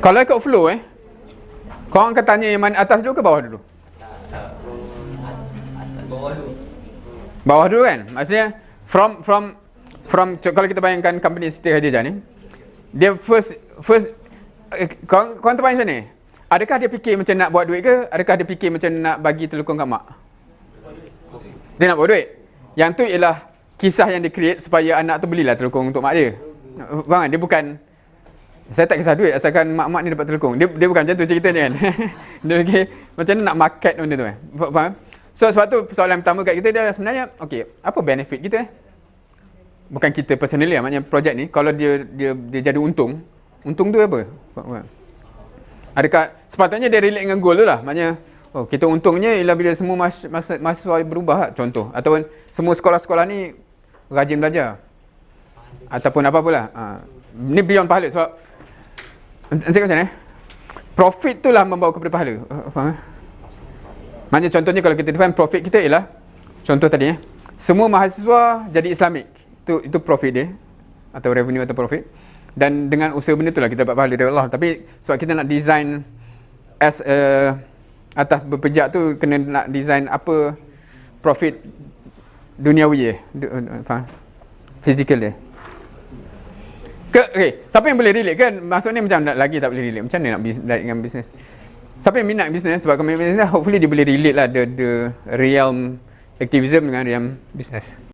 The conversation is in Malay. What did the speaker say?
Kalau ikut flow korang akan tanya yang mana, atas dulu ke bawah dulu? Bawah dulu kan? Maksudnya from kalau kita bayangkan company Siti Khadijah ni, dia first korang terbayang macam ni, adakah dia fikir macam nak buat duit ke, adakah dia fikir macam nak bagi telekong kat mak? Dia nak buat duit. Yang tu ialah kisah yang dia create supaya anak tu belilah telekong untuk mak dia. Faham kan? Dia bukan, saya tak kisah duit asalkan mak-mak ni dapat telekong. Dia bukan macam tu ceritanya kan. Dia fikir macam mana nak market benda tu faham? So sebab tu soalan pertama kat kita dia sebenarnya, okey, apa benefit kita bukan kita personally lah, maknanya projek ni kalau dia jadi untung tu apa? Adakah sepatutnya dia relate dengan goal tu lah, maknanya kita untungnya ialah bila semua mahasiswa berubah lah, contoh, ataupun semua sekolah-sekolah ni rajin belajar ataupun apa-apalah. Ni beyond pahala sebab saya kata macam ni, profit tu lah membawa kepada pahala. Faham? Maknanya contohnya kalau kita define profit kita ialah, contoh tadi semua mahasiswa jadi Islamik. Itu profit dia, atau revenue atau profit. Dan dengan usaha benda tu lah kita dapat pahala dari Allah. Tapi sebab kita nak design as atas berpejak tu, kena nak design apa profit duniawi faham? Physical dia. Okay, siapa yang boleh relate kan? Maksudnya macam lagi tak boleh relate. Macam mana nak dengan bisnes? Siapa yang minat bisnes? Sebab kalau minat bisnes, hopefully dia boleh relate lah the realm activism dengan realm bisnes.